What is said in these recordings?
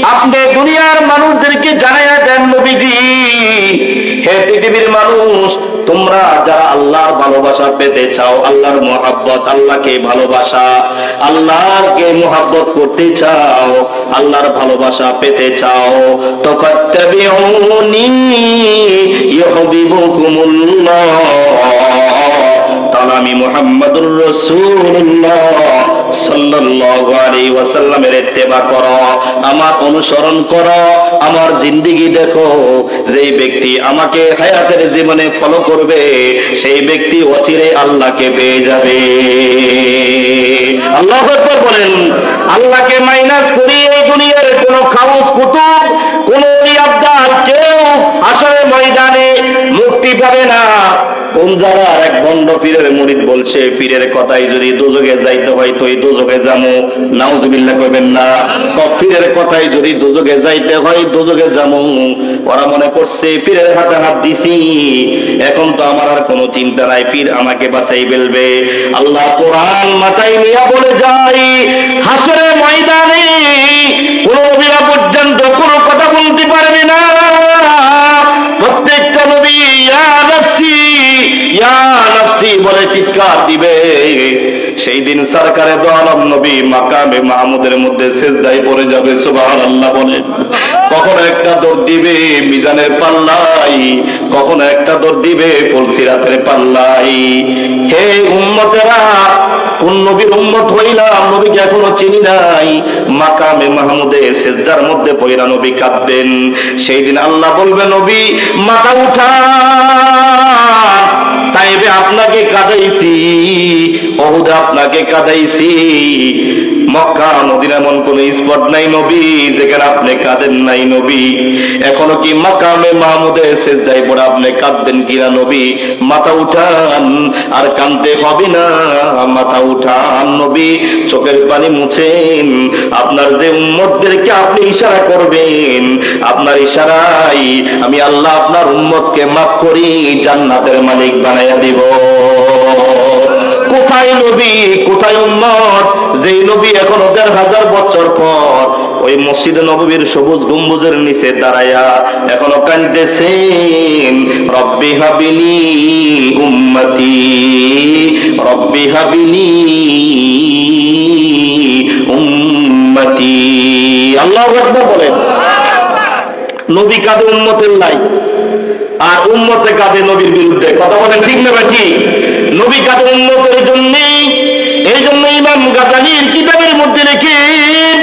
আপনি দুনিয়ার মানুষদেরকে জানাইয়া দেন নবীজি, হে পৃথিবীর মানুষ, তোমরা যারা আল্লাহর ভালোবাসা পেতে চাও, আল্লাহর মুহাব্বত, আল্লাহকে ভালোবাসা, আল্লাহকে মুহাব্বত করতে চাও, আল্লাহর ভালোবাসা পেতে চাও, তো ফাত্তাবিউনি ইউহিব্বুকুমুল্লাহ, তাহলে আমি মুহাম্মদুর রাসূলুল্লাহ সাল্লাল্লাহু আলাইহি ওয়াসাল্লামের ইত্তেবা করো, আমার অনুসরণ করো, আমার জিন্দেগি দেখো। যেই ব্যক্তি আমাকে হায়াতের জীবনে ফলো করবে, সেই ব্যক্তি অচিরে আল্লাহকে পেয়ে যাবে। আল্লাহু আকবার বলেন। আল্লাহকে মাইনাস করি এই দুনিয়ার কোন খাউস কুতুব, কোন ওলি আব্দাল কেউ আসলে ময়দানে মুক্তি পাবে না। কোন জায়গার এক ভণ্ড পীরের মুরিদ বলছে, পীরের কথাই যদি দোজখে যাইতে হয় তো এই দোজখে যামু, নাউজুবিল্লাহ কইবেন না। পীরের কথাই যদি দোজখে যাইতে হয় দোজখে যামু। ওরা মনে করছে পীরের হাতে হাত দিছি, এখন তো আমার আর কোনো চিন্তা নাই, পীর আমাকে বাঁচাই ফেলবে। আল্লাহ কোরআন মাথায় নিয়ে বলে যায়, হাসরের ময়দানে কোন নবী পর্যন্ত কোনো কথা বলতে পারবে না। প্রত্যেকটা নবী ইয়া নাফসি ইয়া নাফসি বলে চিৎকার দিবে। সেই দিন সরকারে দো আলম নবী মাকামে মাহমুদের মধ্যে সিজদায় পড়ে যাবে, সুবহানাল্লাহ বলে। কখনো একটা দৌড় দিবে মিজানের পাল্লাই, কখনো একটা দৌড় দিবে ফুলসিরাতের পাল্লাই। হে উম্মতেরা, কোন নবীর উম্মত হইলাম, নবীকে এখনো চিনি নাই, মাকামে মাহমুদে সিজদার মধ্যে পড়া নবী কাঁদবেন। সেই দিন আল্লাহ বলবে, নবী মাথা উঠান, তাইবে আপনাকে কাঁদাইছি, ওহুদে আপনাকে কাঁদাইছি, মক্কা মদিনা এমন কোন স্পট নাই নবী যেখানে আপনি কাঁদেন নাই নবী। এখনো কি মাকামে মাহমুদে সিজদায় পড়ে আপনি কাঁদবেন কিনা নবী? মাথা উঠান, আর কাঁদতে হবে না, মাথা উঠান নবী, চোখের পানি মুছেন। আপনার যে উম্মতদেরকে আপনি ইশারা করবেন, আপনার ইশারায় আমি আল্লাহ আপনার উম্মতকে মাফ করি, জান্নাতের মালিক বানাইয়া দিব। কোথায় নবী, কোথায় উম্মত? যেই নবী এখনো ১,৫০০ বছর পর ওই মসজিদে নববীর সবুজ গম্বুজের নিচে দাঁড়ায়া এখনো কাঁদতেছেন, রব্বি হাবিলি উম্মতি, রব্বি হাবিলি উম্মতি। আল্লাহু আকবার বলেন। নবী কাঁদে উম্মতের লাই, আর উম্মতে কাঁদে নবীর বিরুদ্ধে। কথা বলেন ঠিক না ভাই? নবী কাঁদে উম্মতের জন্য। এই জন্য ইমাম গাজালির কিতাবের মধ্যে লেখেন,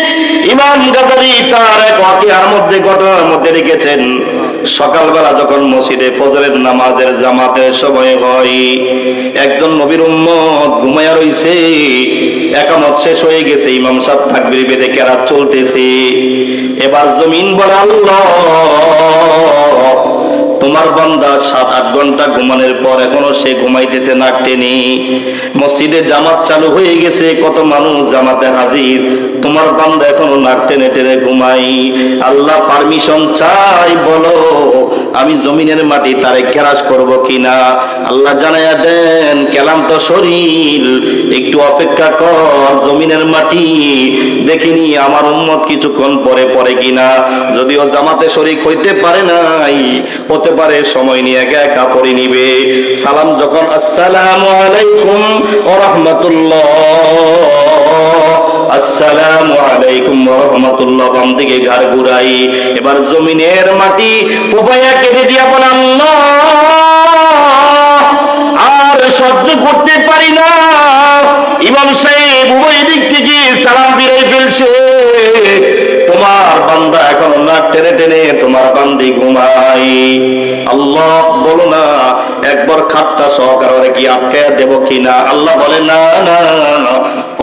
ইমাম গাজালি তার এক ওয়াকিয়ার মধ্যে, ঘটনার মধ্যে লিখেছেন, সকালবেলা যখন মসজিদে ফজরের নামাজের জামাতের সময় হয়, একজন নবীর উম্মত ঘুমায়া রইছে, একামত শেষ হয়ে গেছে, ইমাম সাহেব তাকবীর বেঁধে কেরাত চলতেছে। এবার জমিন বলে, আল্লাহ, তোমার বান্দা ৭-৮ ঘন্টা ঘুমানোর পর এখনো সে ঘুমাইতেছে নাক টেনে। মসজিদে জামাত চালু হয়ে গেছে, কত মানুষ জামাতে হাজির, তোমার বান্দা এখনো নাক টেনে টেনে ঘুমাই। আল্লাহ পারমিশন চাই, বলো আমি জমিনের মাটি তারে গ্রাস করব কিনা। আল্লাহ জানাইয়া দেন, কেলাম তো শরীর, একটু অপেক্ষা কর, জমিনের মাটি দেখিনি আমার উম্মত কিছুক্ষণ পরে পরে কিনা। যদিও জামাতে শরীক হইতে পারে নাই, হতে পারে সময় নিয়ে একা একা পড়ে নিবে। সালাম যখন আসসালামু আলাইকুম ওয়া রাহমাতুল্লাহ, আসসালামু আলাইকুম ওয়া রাহমাতুল্লাহ, বাম দিকে ঘাড় ঘুরাই। এবার জমিনের মাটি ফুপাইয়া কেটে দিয়া বলে, আল্লাহ, আর সহ্য করতে পারি না, ইমাম সাহেব উভয় দিক থেকে সালাম ফিরাই ফেলছে, তোমার বান্দা এখন নাক টেনে টেনে তোমার বান্দি ঘুমাই। আল্লাহ বলো না একবার খাটটা সহকারে কি আটকায়া দেব কিনা। আল্লাহ বলে, না না,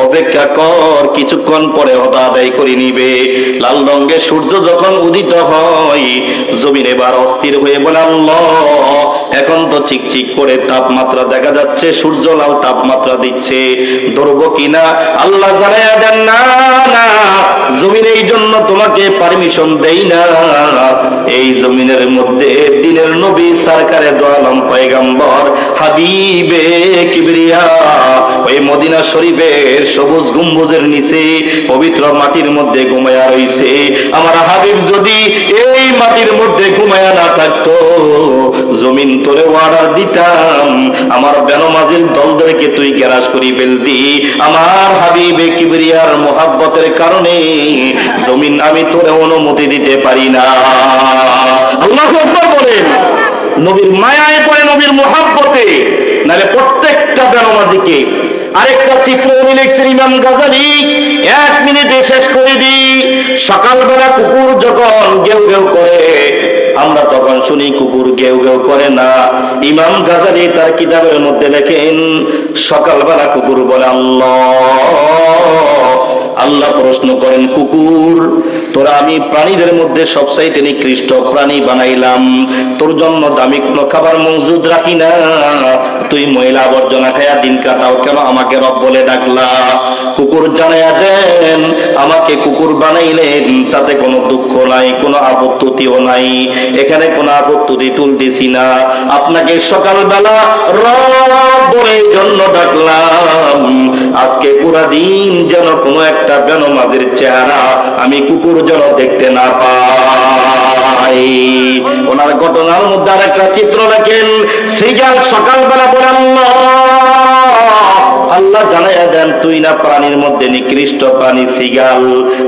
অপেক্ষা কর, কিছুক্ষণ পরে হতা আদায় করে নিবে। লাল রঙের সূর্য যখন উদিত হয়, জমিন এবার অস্থির হয়ে বলে, আল্লাহ, এখন তো চিকচিক করে তাপমাত্রা দেখা যাচ্ছে, সূর্য লাল তাপমাত্রা দিচ্ছে, ধরবো কিনা? আল্লাহ জানায়া দেন, না না, জমিন এই জন্য তোমাকে পারমিশন দেই না। এই জমিনের মধ্যে দিনের নবী সরকারে দো আলম পয়গম্বর হাবিবে কিবরিয়া ওই মদিনা শরীফের সবুজ গম্বুজের নিচে পবিত্র মাটির মধ্যে ঘুমায়া রইছে। আমার হাবিব যদি এই মাটির মধ্যে ঘুমায়া না থাকতো, জমিন তোরে অর্ডার দিতাম, আমার বেনমাজির দলদেরকে তুই গ্রাস করি ফেলতি। আমার হাবিবে কিবরিয়ার মোহাব্বতের কারণে জমিন আমি তোরে অনুমতি দিতে পারি না। আল্লাহু আকবার বলেন। নবীর মায়ায় পড়ে, নবীর মোহাব্বতে, নাহলে প্রত্যেকটা বেনমাজিকে। আরেকটা চিত্র উনি লিখছেন ইমাম গাজালি, 1 মিনিটে শেষ করে দিই। সকালবেলা কুকুর যখন গেউ গেউ করে, আমরা তখন শুনি কুকুর গেউ গেউ করে না। ইমাম গাজালি তার কিতাবের মধ্যে লেখেন, সকালবেলা কুকুর বলে আল্লাহ। আল্লাহ প্রশ্ন করেন, কুকুর তোরা আমি প্রাণীদের মধ্যে সবচাইতে নিকৃষ্ট প্রাণী বানাইলাম, তোর জন্য দামি কোনো খাবার মজুদ রাখি না, তুই ময়লা আবর্জনা খায়া দিন কাটাও, কেন আমাকে রব বলে ডাকলা? কুকুর জানাইয়া দেন, আমাকে কুকুর বানাইলেন, তাতে কোনো দুঃখ নাই, কোনো আপত্তিও নাই, এখানে কোনো আপত্তি তুলতেছি না। আপনাকে সকালবেলা রব বলে জন্য ডাকলাম, আজকে পুরা দিন যেন কোনো একটা বেনমাজির চেহারা আমি কুকুর যেন দেখতে না পাই। ওনার ঘটনার মধ্যে আর একটা চিত্র রাখেন, সিগাল সকালবেলা বলেন আল্লাহ জানাইয়া দেন, তুই না প্রাণীর মধ্যে নিকৃষ্ট প্রাণী সিগাল।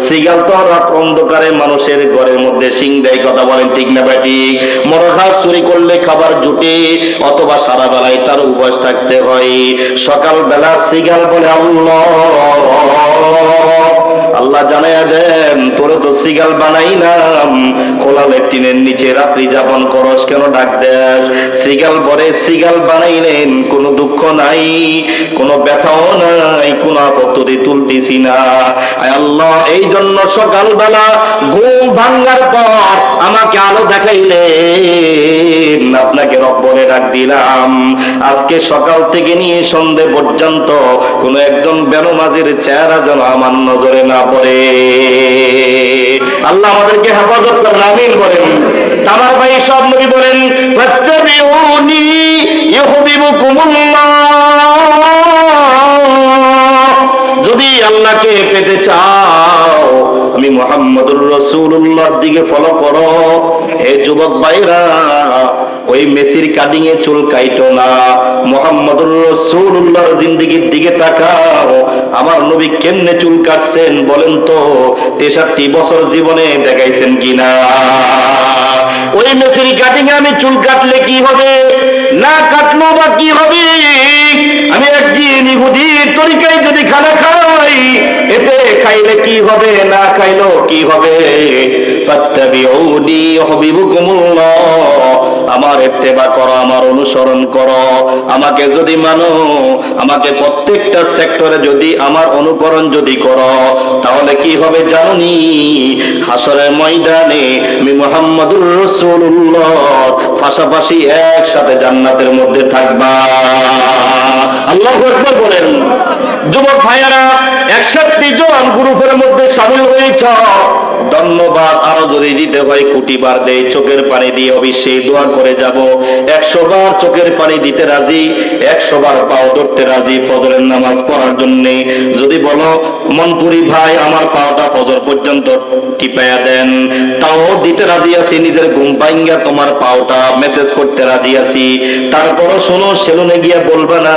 সিগাল তো রাত অন্ধকারে মানুষের ঘরের মধ্যে সিং দেয়, কথা বলেন ঠিক না ব্যাটিক? মরঘাস চুরি করলে খাবার জুটে, অথবা সারা বেলায় তার উপবাস থাকতে হয়। সকালবেলা সিগাল বলে আল্লাহ, আল্লাহ জানাইয়া দেন, তোরে তো সিগাল বানাইলাম, খোলা লেট্রিনের নিচে রাত্রি যাপন করস, কেন ডাক দেস? সিগাল বলে, সিগাল বানাইলেন, কোনো দুঃখ নাই, কোনো ব্যথাও নাই, কোনো আপত্তি তুলতেছি না। আল্লাহ এই জন্য সকালবেলা ঘুম ভাঙ্গার পর আমাকে আলো দেখাইলেন, আপনাকে রব বলে ডাক দিলাম। আজকে সকাল থেকে নিয়ে সন্ধে পর্যন্ত কোন একজন বেনমাজির চেহারা যেন আমার নজরে না পড়ে। আল্লাহ আমাদেরকে হেফাজত করেন, আমিন বলেন। আমার ভাই সব নবী বলেন, ফাত্তাবিউনি ইউহিব্বুকুমুল্লাহ। যদি আল্লাহকে পেতে চাও, আমি মুহাম্মদুর রাসূলুল্লাহর দিকে ফলো করো। হে যুবক ভাইরা, ওই মেসির কাটিং এ চুল কাইটো না, মুহাম্মদুর রাসূলুল্লাহর জিন্দেগির দিকে তাকাও। আমার নবী কেমনে চুল কাটছেন বলেন তো? 63 বছর জীবনে দেখাইছেন কিনা? ওই মেসির কাটিং এ আমি চুল কাটলে কি হবে, না কাটলো বা কি হবে? আমি একদিন ইহুদির তরিকায় যদি খানা খাই, এতে খাইলে কি হবে, না খাইলো কি হবে? ফাত্তাবিউনি ইউহিব্বুকুমুল্লাহ। আমার ইত্তেবা করো, আমার অনুসরণ করো। আমাকে যদি মানো, আমাকে প্রত্যেকটা সেক্টরে যদি আমার অনুকরণ যদি করো, তাহলে কি হবে জানোনি? হাসরের ময়দানে আমি মুহাম্মদুর রাসূলুল্লাহ পাশাপাশি একসাথে জান্নাতের মধ্যে থাকবা। আল্লাহু আকবার বলেন। যুবক ভাইয়ারা, 61 জন গ্রুপের মধ্যে শামিল হয়েছ, ধন্যবাদ। আরো যদি দিতে হয় কোটিবার দেয়, চোখের পানি দিয়ে অবশ্যই দোয়া করে যাব। 100 বার চোখের পানি দিতে রাজি, 100 বার পাও ধরতে রাজি ফজরের নামাজ পড়ার জন্য। যদি বলো মনপুরি ভাই আমার পাওটা ফজর পর্যন্ত টিপায়া দেন, তাও দিতে রাজি আছি। নিজের ঘুম ভাঙ্গা তোমার পাওটা মেসেজ করতে রাজি আছি। তারপরও শোনো, সেলুনে গিয়া বলবে না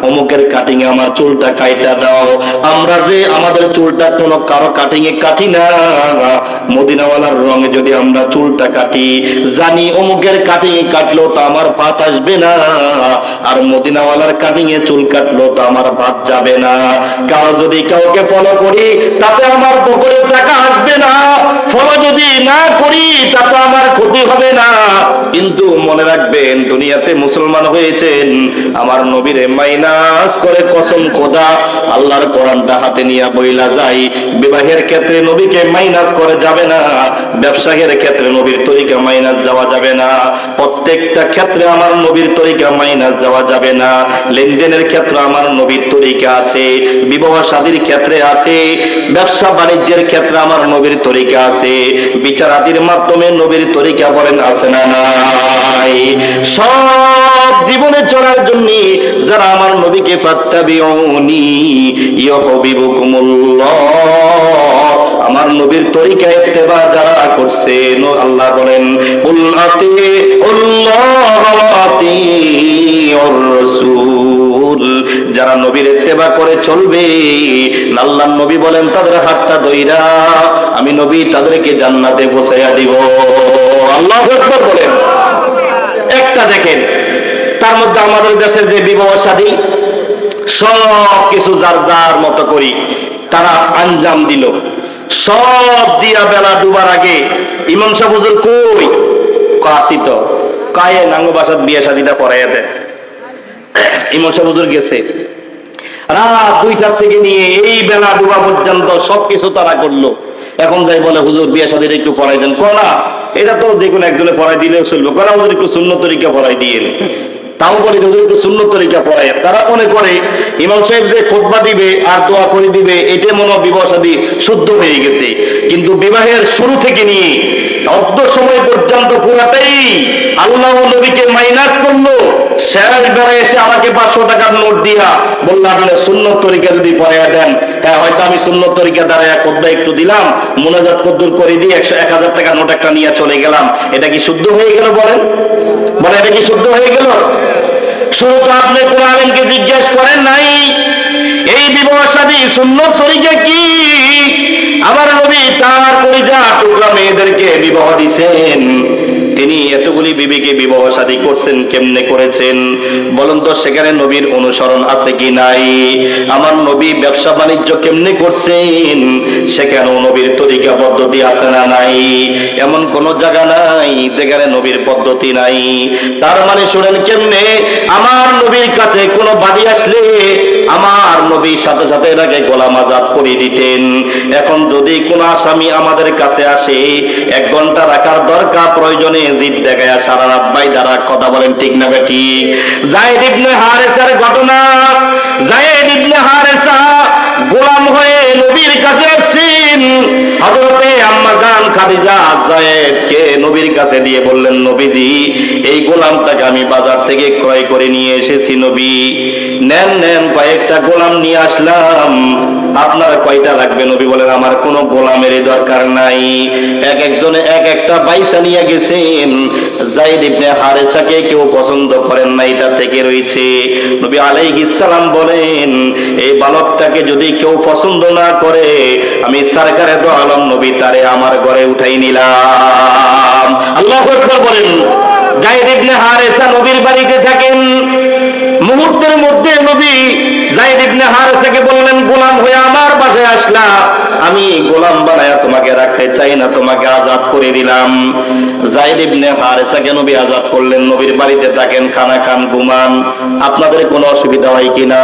অমুকের কাটিং এ আমার চুলটা কাইটা দাও। আমরা যে আমাদের চুলটা কোনো কারো কাটিং এ কাটি না, মদিনাওয়ালার রঙে যদি আমরা চুলটা কাটি, জানি অমুকের কাটিং এ কাটলো তো আমার ভাত আসবে না, আর মদিনাওয়ালার কাটিং এ চুল কাটলো তো আমার ভাত যাবে না। কারো যদি কাউকে ফলো করি, তাতে আমার পকেটে টাকা আসবে না, ফলো যদি না করি তাতে আমার ক্ষতি হবে না, কিন্তু মনে রাখবেন দুনিয়াতে মুসলমান হয়েছেন, আমার নবীরে মাইনাস করে কসম খোদা আল্লাহর কোরআনটা হাতে নিয়ে বইলা যায়, বিবাহের ক্ষেত্রে নবীকে মাইনাস করে যাবে না, ব্যবসায়ের ক্ষেত্রে নবীর তরিকা মাইনাস যাওয়া যাবে না, প্রত্যেকটা ক্ষেত্রে আমার নবীর তরিকা মাইনাস দেওয়া যাবে না। লেনদেনের ক্ষেত্রে আমার নবীর তরিকা আছে, বিবাহ শাদীর ক্ষেত্রে আছে, ব্যবসা বাণিজ্যের ক্ষেত্রে আমার নবীর তরিকা আছে, বিচারাদির মাধ্যমে নবীর তরিকা বলেন আছে না নাই? সব জীবনে চলার জন্য যারা আমার নবীকে ফাত্তাবিউনি ইউহিব্বুকুমুল্লাহ, আমার নবীর তরিকা ইত্তেবা যারা করছেন, আল্লাহ বলেন কুল আতিউল্লাহ ওয়া আতিউর রাসূল, যারা নবীর ইত্তেবা করে চলবে, আল্লাহর নবী বলেন তাদের হাতটা ধইরা আমি নবী তাদেরকে জান্নাতে পৌঁছায়া দিব। আল্লাহু আকবার বলেন। একটা দেখেন, তার মধ্যে আমাদের দেশের যে বিবাহ শাদী সব কিছু যার যার মতো করি তারা আঞ্জাম দিল, সব দিয়া বেলা ডুবার আগে ইমাম সাহেব হুজুর কই কাছি তো কায়ে নাঙ্গ বাসাত বিয়ে শাদীটা পড়াইয়া দেন। ইমাম সাহেব হুজুর গেছে, রাত 2টা থেকে নিয়ে এই বেলা ডুবা পর্যন্ত সবকিছু তারা করলো। এখন যাই বলে হুজুর বিয়ে শাদীটা একটু পড়াই দেন, কনা এটা তো যে কোনো একজনে পড়াই দিলেও চলবে, কনা হুজুর একটু সুন্নত তরিকা পড়াই দিয়ে, তাও বলি হুজুর একটু সুন্নত তরিকা পড়ায়। তারা মনে করে ইমাম সাহেব যে খুতবা দিবে আর দোয়া করে দিবে এতে মনে বিবাহ শাদী শুদ্ধ হয়ে গেছে, কিন্তু বিবাহের শুরু থেকে নিয়ে অর্ধ সময় পর্যন্ত পুরাটাই আল্লাহ ও নবীকে মাইনাস করলো। শেষ বেলা এসে আমাকে 500 টাকার নোট দিয়া বললাম আপনি সুন্নত তরিকা যদি পড়াইয়া দেন, হ্যাঁ হয়তো আমি সুন্নত তরিকা দ্বারা খুতবা একটু দিলাম, মুনাজাত কদ্দুর করে দিয়ে 1000 টাকার নোট একটা নিয়ে চলে গেলাম, এটা কি শুদ্ধ হয়ে গেল? বলেন বলে এটা কি শুদ্ধ হয়ে গেল? শুরু তো আপনি কোন আলেমকে জিজ্ঞেস করেন নাই এই বিবাহ শাদী সুন্নত তরিকা কি? আমার নবী তার কলিজা টুকরা মেয়েদেরকে বিবাহ দিয়েছেন, তিনি এতগুলি বিবিকে বিবাহ শাদী করছেন, কেমনে করেছেন বলুন তো? সেখানে নবীর অনুসরণ আছে কি নাই? আমার নবী ব্যবসা বাণিজ্য কেমনে করছেন, সেখানেও নবীর তরিকা পদ্ধতি আছে না নাই? এমন কোন জায়গা নাই যেখানে নবীর পদ্ধতি নাই। তার মানে শুনেন কেমনে, আমার নবীর কাছে কোনো বাদী আসলে আমার নবীর সাথে সাথে এটাকে গোলাম আজাদ করে দিতেন। এখন যদি কোন আসামি আমাদের কাছে আসে 1 ঘন্টা রাখার দরকার, প্রয়োজনে জিদ দেখায় সারা রাত বাইদারা কথা বলেন, ঠিক না ঠিক? যায়েদ ইবনে হারেসার ঘটনা, যায়েদ ইবনে হারেসা গোলাম হয়ে নবীর কাছে আসছেন। হযরতে আম্মা জান খাদিজা যায়েদকে নবীর কাছে দিয়ে বললেন, নবীজি এই গোলামটাকে আমি বাজার থেকে ক্রয় করে নিয়ে এসেছি, নবী নেন নেন, কয়েকটা গোলাম নিয়ে আসলাম, আপনার কয়টা লাগবে? নবী বলেন আমার কোনো গোলামের দরকার নাই, এক একজনে এক একটা বাইসা নিয়ে গেছেন। যায়েদ ইবনে হারেসাকে কেউ পছন্দ করেন না, এটা থেকে রয়েছে। নবী আলাইহিস সালাম বলেন এই বালকটাকে যদি কেউ পছন্দ না করে, আমি সরকারে দো আলম নবী তারে আমার ঘরে উঠাই নিলাম। আল্লাহু আকবার বলেন। যায়েদ ইবনে হারেসা নবীর বাড়িতে থাকেন। মুহূর্তের মধ্যে নবী যায়েদ ইবনে হারেসাকে বললেন, গোলাম হয়ে আমার বাসায় আসলা, আমি গোলাম বানায়া তোমাকে রাখতে চাই না, তোমাকে আজাদ করে দিলাম। যায়েদ ইবনে হারেসাকে নবী আজাদ করলেন, নবীর বাড়িতে থাকেন, খানা খান, ঘুমান, আপনাদের কোনো অসুবিধা হয় কিনা?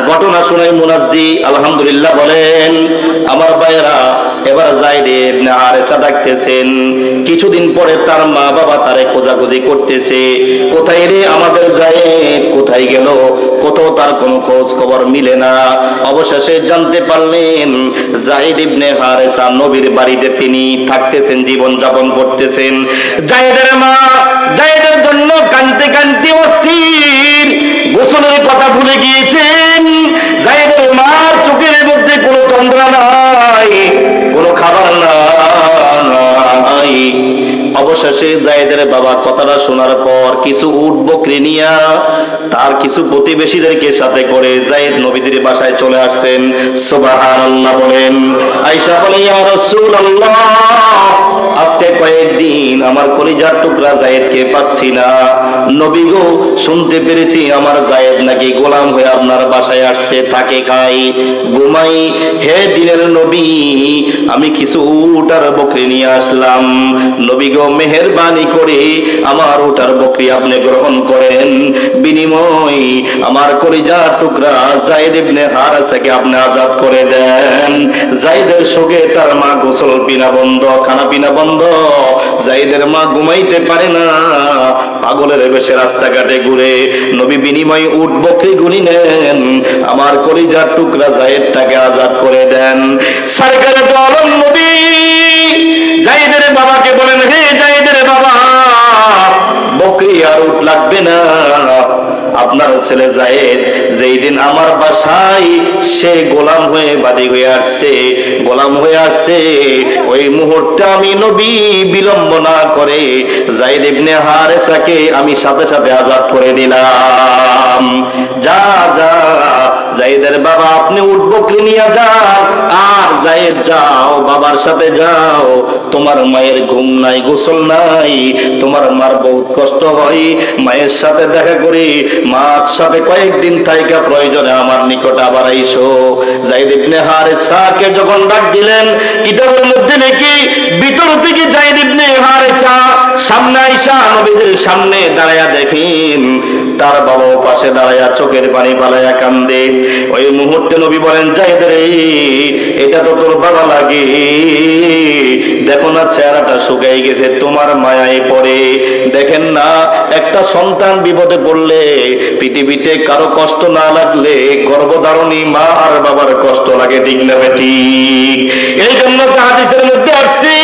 ঘটনা শুনাই মুনাজ্জি আলহামদুলিল্লাহ বলেন। আমার ভাইয়েরা, এবার যায়েদ ইবনে হারেসা ডাকতেছেন। কিছুদিন পরে তার মা বাবা তারে খোঁজাখুঁজি করতেছে, কোথায় রে আমাদের যায়েদ, কোথায় গেল, কোথাও তার কোনো খোঁজ খবর মিলে না। অবশেষে জানতে পারলেন যায়েদ ইবনে হারেসা নবীর বাড়িতে তিনি থাকতেছেন, জীবন যাপন করতেছেন। যায়েদের মা যায়েদের জন্য কাঁদতে কাঁদতে অস্থির, গোসলের কথা ভুলে গিয়েছেন। যায়েদের মার চোখের মধ্যে কোনো তন্দ্রা নাই, কোনো খাবার নাই। অবশেষে যায়েদের বাবা কথাটা শোনার পর কিছু উট বকরি নিয়া তার কিছু প্রতিবেশীদেরকে সাথে করে যায়েদ নবীদের বাসায় চলে আসছেন। সুবহানাল্লাহ বলেন। আয়েশা বলে, ইয়া রাসূলুল্লাহ আজকে কয়েকদিন আমার কলিজার টুকরা জায়েদকে পাচ্ছি না। নবী গো, শুনতে পেরেছি আমার জায়েদ নাকি গোলাম হয়ে আপনার বাসায় আসছে, থাকে খাই ঘুমাই। হে দিনের নবী, আমি কিছু উট আর বকরি নিয়ে আসলাম। নবী গো, মেহেরবানি করে আমার উট আর বকরি আপনি গ্রহণ করেন, বিনিময় আমার কলিজার টুকরা জায়েদ ইবনে হারেসাকে আপনি আজাদ করে দেন। জায়েদের শোকে তার মা গোসল পিনা বন্ধ, খানা পিনা বন্ধ। জায়েদের মা ঘুমাইতে পারে না, পাগলের বেশে রাস্তাঘাটে ঘুরে। নবী বিনিময় উট বকরি গুনি নেন, আমার কলিজার টুকরা জায়েদটাকে আজাদ করে দেন। সরকারে তো আলম নবী জায়েদের বাবাকে বলেন, হে জায়েদের বাবা, বকরি আর উট লাগবে না। আপনার ছেলে জায়েদ যেই দিন আমার বাসায় সে গোলাম হয়ে বাদী হয়ে আসছে, গোলাম হয়ে আসছে, ওই মুহূর্তে আমি নবী বিলম্ব না করে জায়েদ ইবনে হারেসাকে আমি সাথে সাথে আজাদ করে দিলাম। যা যা জায়েদের বাবা, আপনি উট বকরি নিয়ে যান, আর জায়েদ যাও, বাবার সাথে যাও। তোমার মায়ের ঘুম নাই, গোসল নাই, তোমার মার বহুত কষ্ট হয়, মায়ের সাথে দেখা করি, মার সাথে কয়েকদিন থাইকা প্রয়োজনে আমার নিকট আবার আইসো। জায়েদ ইবনে হারেসাকে যখন ডাক দিলেন, কিতাবের মধ্যে নাকি ভিতর থেকে জায়েদ ইবনে হারেসা সামনে আইসা নবীদের সামনে দাঁড়ায়া দেখেন তার বাবাও পাশে দাঁড়ায়া চোখের পানি পালাইয়া কান্দে। ওই মুহূর্তে নবী বলেন, জায়েদ রে, এটা তো তোর বাবা লাগে, দেখো না চেহারাটা শুকাই গেছে, তোমার মায়ায় পড়ে। দেখেন না, একটা সন্তান বিপদে পড়লে পৃথিবীতে কারো কষ্ট না লাগলে গর্ভধারণী মা আর বাবার কষ্ট লাগে, ঠিক না ঠিক? এই জন্য তো হাদিসের মধ্যে আসছে,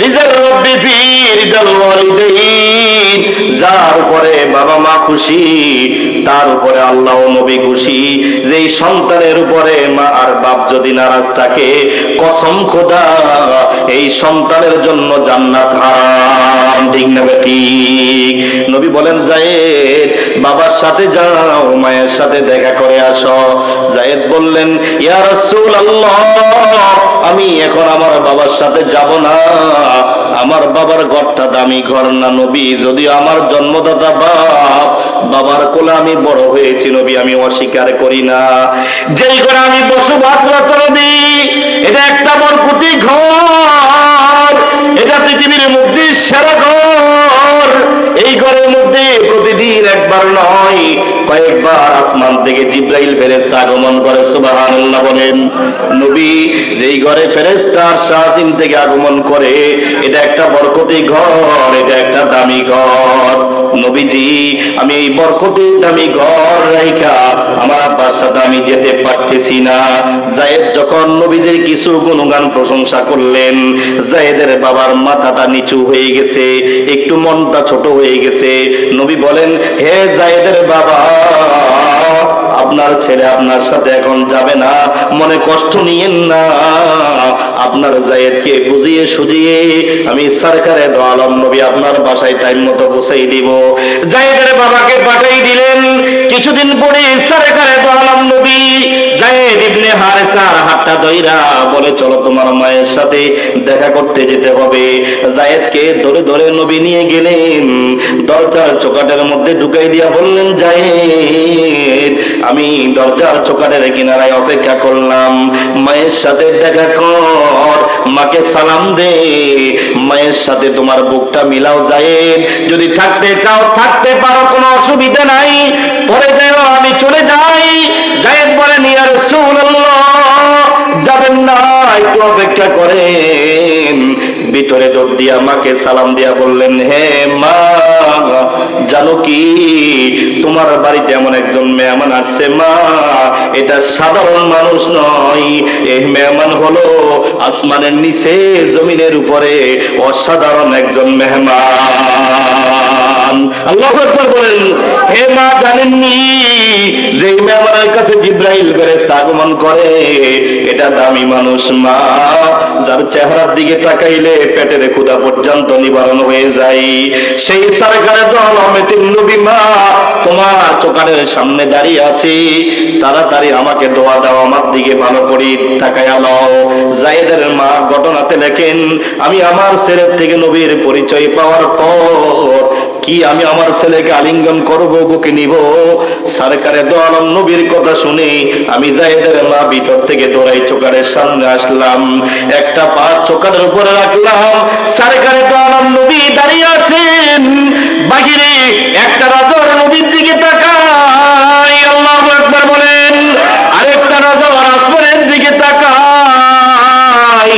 রিজাল রাব্বি ফি রিজাল ওয়ালিদাইন, যার উপরে বাবা মা খুশি তার উপরে আল্লাহ ও নবী খুশি। যেই সন্তানের উপরে মা আর বাপ যদি নারাজ থাকে, কসম খোদা এই সন্তানের জন্য জান্নাত হারাম, ঠিক না ঠিক? নবী বলেন, জায়েদ বাবার সাথে যাও, মায়ের সাথে দেখা করে আসো। জায়েদ বললেন, ইয়া রাসূলুল্লাহ, আমি এখন আমার বাবার সাথে যাব না, আমার বাবার ঘরটা দামি ঘর না নবী, যদিও আমার জন্মদাতা বাপ, বাবার কোলে আমি বড় হয়েছি নবী, আমি অস্বীকার করি না। যেই ঘরে আমি বসবাসরত নবী, এটা একটা বরকতি ঘর, এটা পৃথিবীর মধ্যে সেরা ঘর। এই ঘরের মধ্যে প্রতিদিন একবার নয়, কয়েকবার আসমান থেকে জিবরাইল ফেরেশতা আগমন করে, সুবহানাল্লাহ বলেন। নবী যেই ঘরে ফেরেশতার সারাদিন থেকে আগমন করে, এটা একটা বরকতি ঘর, এটা একটা দামি ঘর। নবীজি, আমি এই বরকতি দামি ঘর রাইখা আমার আব্বার সাথে আমি যেতে পারতেছি না। জায়েদ যখন নবীদের কিছু গুণগান প্রশংসা করলেন, জায়েদের বাবার মাথাটা নিচু হয়ে গেছে, একটু মনটা ছোট হয়ে গেছে। নবী বলেন, হে জায়েদের বাবা, আপনার ছেলে আপনার সাথে এখন যাবে না, মনে কষ্ট নিয়েন না, আপনার জায়েদকে বুঝিয়ে সুজিয়ে আমি সরকারে দো আলম নবী আপনার বাসায় টাইম মতো পৌঁছাই দিব। জায়েদের বাবাকে পাঠাই দিলেন। কিছুদিন পরে সরকারে দো আলম নবী জায়েদ ইবনে হারেসার হাতটা ধইরা বলে, চলো তোমার মায়ের সাথে দেখা করতে যেতে হবে। জায়েদকে ধরে ধরে নবী নিয়ে গেলেন, দরজার চোকাটের মধ্যে ঢুকাই দিয়া বললেন, জায়েদ, আমি দরজার চোকাটের কিনারায় অপেক্ষা করলাম, মায়ের সাথে দেখা কর, মাকে সালাম দে, মায়ের সাথে তোমার বুকটা মিলাও জায়েদ, যদি থাকতে চাও থাকতে পারো, কোনো অসুবিধা নাই, পরে যাও, আমি চলে যাই। জায়েদ বলেন, ইয়া রাসূলুল্লাহ, যাবেন না, একটু অপেক্ষা করেন। ভিতরে দৌড় দিয়া মাকে সালাম দিয়া বললেন, হে মা, জানো কি তোমার বাড়িতে এমন একজন মেহমান আসছে মা, এটা সাধারণ মানুষ নয়, এই মেহমান হলো আসমানের নিচে জমিনের উপরে অসাধারণ একজন মেহমান। সন্তান। আল্লাহু আকবার বলেন। হে মা, জানেননি যে মেহমানের কাছে জিব্রাইল ফেরেশতা আগমন করে এটা দামি মানুষ মা, যার চেহারার দিকে তাকাইলে পেটের ক্ষুধা পর্যন্ত নিবারণ হয়ে যায়। সেই সরকারে তো আলমেতিন নবী মা তোমার চোখের সামনে দাঁড়িয়ে আছে, তাড়াতাড়ি আমাকে দোয়া দাও, আমার দিকে ভালো করে তাকায়া লও। যায়েদের মা ঘটনাতে লেখেন, আমি আমার ছেলের থেকে নবীর পরিচয় পাওয়ার পর কি আমি আমার ছেলেকে আলিঙ্গন করব, বুকে নিব। সরকারে দো আলম নবীর কথা শুনে আমি যায়েদের মা ভিতর থেকে দৌড়াই চোখের সামনে আসলাম, একটা পা চোখের উপরে রাখলাম। সরকারে দো আলম নবী দাঁড়িয়ে আছেন, বাহিরে একটা নজর নবীর দিকে তাকাই, আল্লাহু আকবার বলেন, আরেকটা নজর আসমানের দিকে তাকাই,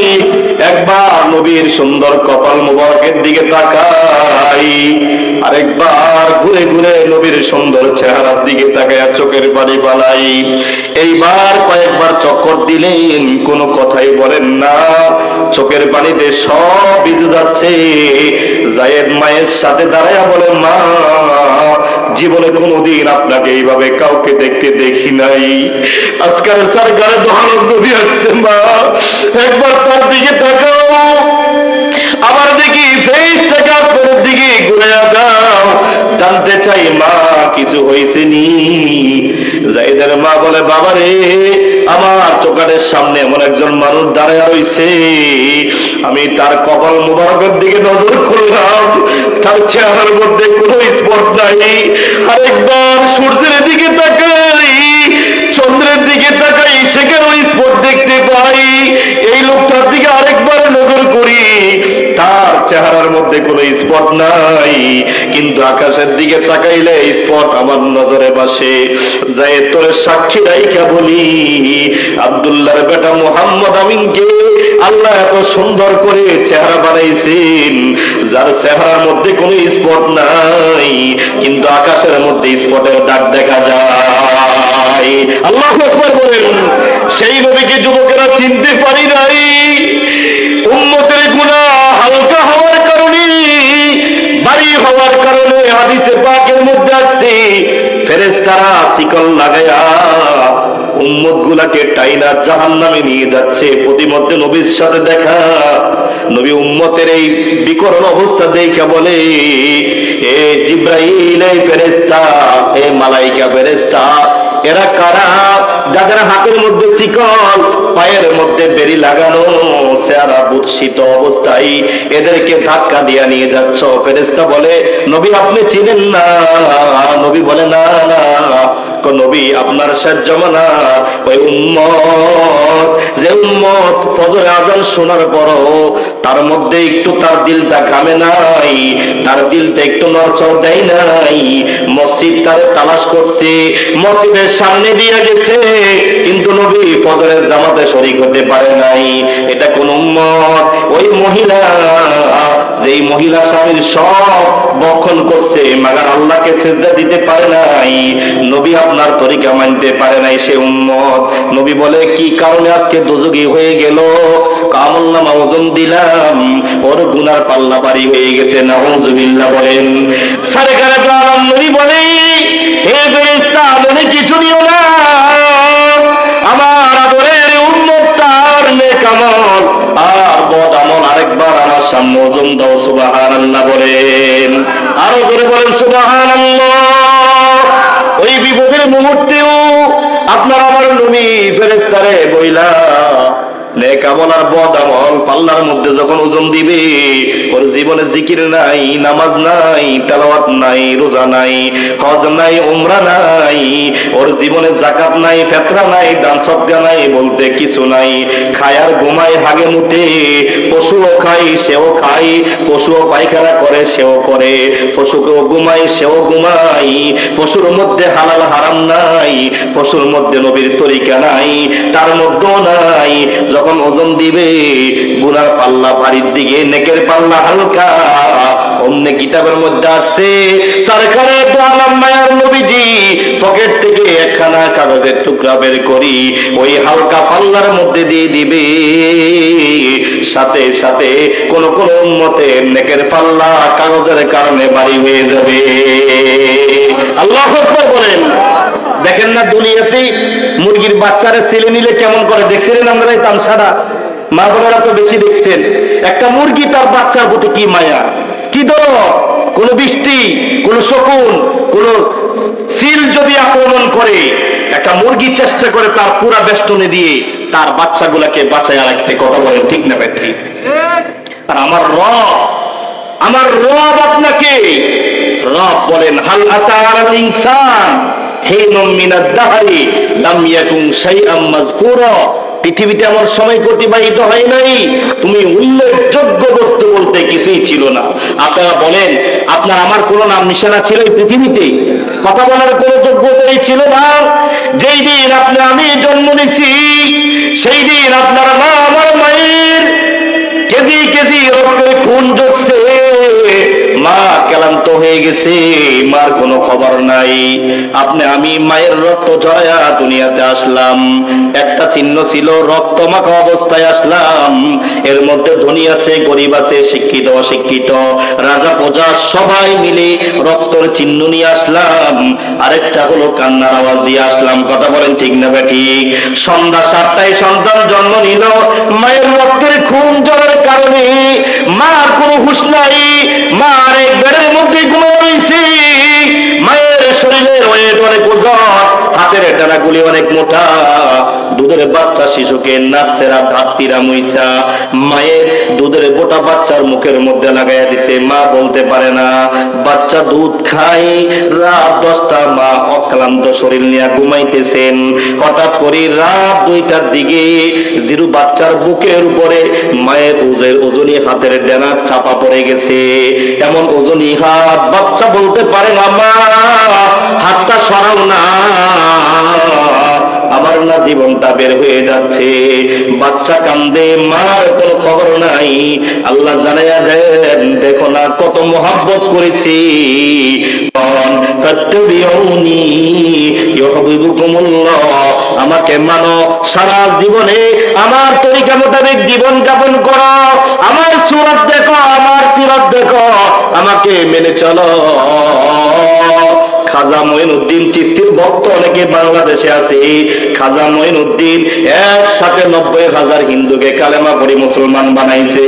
একবার নবীর সুন্দর কপাল মুবারকের দিকে তাকাই, আরেকবার ঘুরে ঘুরে নবীর সুন্দর চেহারার দিকে তাকায় চোখের পানি পালাই। এইবার কয়েকবার চক্কর দিলেন, কোনো কথাই বলেন না, চোখের পানিতে সব ভিজে যাচ্ছে। যায়েদ মায়ের সাথে দাঁড়ায়া বলে, মা জীবনে কোনোদিন আপনাকে এইভাবে কাউকে দেখতে দেখি নাই, আজকাল সরকারে দোহানো নবী আসছে মা, একবার তার দিকে তাকাও, আবার দেখি ফেরেশতাকে আসমানের দিকে ঘুরে দাও, জানতে চাই মা কিছু হয়েছে নি। যায়েদের মা বলে, বাবা রে, আমার চোখের সামনে এমন একজন মানুষ দাঁড়ায় রইছে, আমি তার কপাল মুবারকের দিকে নজর করলাম, তার চেহারার মধ্যে কোনো স্পট নাই, আরেকবার সূর্যের দিকে তাকাই, চন্দ্রের দিকে তাকাই, সেখানেও স্পট দেখতে পাই, এই লোকটার দিকে আরেকবার নজর করি, তার চেহারার মধ্যে কোনো স্পট নাই, কিন্তু আকাশের দিকে তাকাইলে স্পট আমার নজরে বাসে। যাই তোর সাক্ষী রাইখা বলি, আব্দুল্লাহর বেটা মুহাম্মদ আমিনকে আল্লাহ এত সুন্দর করে চেহারা বানাইছেন, যার চেহারার মধ্যে কোনো স্পট নাই, কিন্তু আকাশের মধ্যে স্পটের দাগ দেখা যায়। আল্লাহু আকবার বলেন। সেই নবীকে যুবকেরা চিনতে পারি নাই, উম্মতের গুনাহ হালকা হওয়ার কারণে, ভারী হওয়ার কারণে হাদিসে পাকের মধ্যে আছে ফেরেশতারা শিকল লাগায়া উম্মত গুলাকে টাইনা জাহান্নামে নিয়ে যাচ্ছে। প্রতিমধ্যে নবীর সাথে দেখা, নবী উম্মতের এই বিকরণ অবস্থা দেখে বলে, এ জিব্রাইল, এই ফেরেশতা, এ মালাইকা ফেরেশতা, এরা কারা যাদের হাতের মধ্যে শিকল, পায়ের মধ্যে বেরি লাগানো, চেহারা বুৎসিত অবস্থায় এদেরকে ধাক্কা দিয়ে নিয়ে যাচ্ছ? ফেরেশতা বলে, নবী আপনি চিনেন না? নবী বলে, না না, নবী আপনার শেষ জমানা ওই উম্মত, যে উম্মত ফজর আযান শোনার পরও তার মধ্যে একটু তার দিলটা ঘামে নাই, তার দিলটা একটু নড়চড় দেয় নাই, মসজিদ তারে তালাশ করছে, মসজিদের সামনে দিয়ে গেছে, কিন্তু নবী ফজরের জামাতে শরীক হতে পারে নাই। এটা কোন উম্মত? ওই মহিলা, যেই মহিলা স্বামীর সব বক্ষণ করছে, মাগার আল্লাহকে সিজদা দিতে পারে নাই, নবী আপনার তরিকা মানতে পারে নাই, সে উম্মত। নবী বলে, কি কারণে আজকে দোজখী হয়ে গেল? আমলনামা ওজন দিলাম, ওর গুনার পাল্লা ভারী হয়ে গেছে, নাউযুবিল্লাহ বলেন। সরকারে তো আলম নবী বলে, হে ফেরেশতা, মনে কিছু নিও না, আমার আদরের উম্মত তার নেক আমল আর বদ আমল আরেকবার আমার সামনে ওজন দাও। সুবহানাল্লাহ বলেন, আরো জোরে বলেন সুবহানাল্লাহ। ওই বিপদের মুহূর্তেও আপনার আমার নবী ফেরেশতারে বইলা নেক আমল আর বদ আমল পাল্লার মধ্যে যখন ওজন দিবে, ওর জীবনে জিকির নাই, নামাজ নাই, তেলাওয়াত নাই, রোজা নাই, হজ নাই, উমরা নাই, ওর জীবনে যাকাত নাই, ফিতরা নাই, দান সদকা নাই, বলতে কিছু নাই, খায় আর ঘুমায়, হাগে মুতে, পশুও খায় সেও খায়, পশুও পায়খানা করে সেও করে, পশুকেও ঘুমায় সেও ঘুমায়, পশুর মধ্যে হালাল হারাম নাই, পশুর মধ্যে নবীর তরিকা নাই, তার মধ্যেও নাই। যখন ওজন দিবে, গুনার পাল্লা ভারীর দিকে, নেকের পাল্লা হালকা, অন্য কিতাবের মধ্যে আসছে সরকারে তো আলম মায়ার নবীজি পকেট থেকে একখানা কাগজের টুকরা বের করি ওই হালকা পাল্লার মধ্যে দিয়ে দিবে, সাথে সাথে কোন কোন উম্মতের নেকের পাল্লা কাগজের কারণে ভারী হয়ে যাবে। আল্লাহু আকবার বলেন। দেখেন না দুনিয়াতে মুরগির বাচ্চারা ছেলে নিলে কেমন করে, দেখছিলেন আমরা এই তামসাটা? মা বোনেরা তো বেশি দেখছেন। একটা মুরগি তার বাচ্চার প্রতি কি মায়া, কি দরদ। কোন বৃষ্টি, কোন শকুন, কোন সিল যদি আক্রমণ করে, একটা মুরগি চেষ্টা করে তার পুরা বেষ্টনে দিয়ে তার বাচ্চাগুলাকে বাঁচায় রাখতে। কথা বলেন ঠিক না ঠিক? আর আমার রব আপনাকে, রব বলেন হাল আতা আলাল ইনসান হিনুম মিনাদ দাহরি লাম ইয়াকুন শাইআম মাযকুরা। পৃথিবীতে আমার সময় অতিবাহিত হয় নাই, তুমি উল্লেখযোগ্য বস্তু বলতে কিছুই ছিল না। আপনারা বলেন, আপনার আমার কোনো নাম নিশানা ছিল এই পৃথিবীতে? কথা বলার কোনো যোগ্যতাই ছিল না। যেই দিন আপনি আমি জন্ম নিছি, সেই দিন আপনার মা আমার মায়ের কেজি কেজি রক্তের খুন ঝরছে, মা ক্লান্ত হয়ে গেছে, মার কোনো খবর নাই। আপনি আমি মায়ের রক্ত ঝরায়া দুনিয়াতে আসলাম, একটা চিহ্ন ছিল রক্ত মাখা অবস্থায় আসলাম। এর মধ্যে ধনী আছে, গরিব আছে, শিক্ষিত অশিক্ষিত, রাজা প্রজা সবাই মিলে রক্তের চিহ্ন নিয়ে আসলাম। আরেকটা হলো কান্নার আওয়াজ দিয়ে আসলাম। কথা বলেন ঠিক না ঠিক? সন্ধ্যা 7টায় সন্তান জন্ম নিল, মায়ের রক্তের খুন ঝরার কারণে মার কোনো হুঁশ নাই, মার এক বেড়ের মধ্যে ঘুমাইছে। মায়ের শরীরের ওয়েট অনেক ওজন, হাতের ডানাগুলি অনেক মোটা। দুধের বাচ্চা শিশুকে নাচেরা ধাত্তিরা মুইসা মায়ের দুধের গোটা বাচ্চার মুখের মধ্যে লাগাইয়া দিছে। মা বলতে পারে না, বাচ্চা দুধ খায়। রাত 10টা মা অক্লান্ত শরীর নিয়ে ঘুমাইতেছেন। হঠাৎ করে রাত 2টার দিকে জিরু বাচ্চার বুকের উপরে মায়ের ওজনী হাতের ডানা চাপা পড়ে গেছে। এমন ওজনী হাত, বাচ্চা বলতে পারে না, মা হাতটা সরাও না, আমার না জীবনটা বের হয়ে যাচ্ছে। বাচ্চা কান্দে, মার কোনো খবর নাই। আল্লাহ জানাইয়া দেন, দেখো না কত মোহাব্বত করেছি। আমাকে মানো, সারা জীবনে আমার তরিকা মোতাবেক জীবন যাপন করো, আমার সুরত দেখো, আমার সিরত দেখো, আমাকে মেনে চলো। খাজা মঈনুদ্দিন চিশতির ভক্ত অনেকে বাংলাদেশে আছে। খাজা মঈনুদ্দিন একসাথে 90,000 হিন্দুকে কালেমা পড়ে মুসলমান বানাইছে।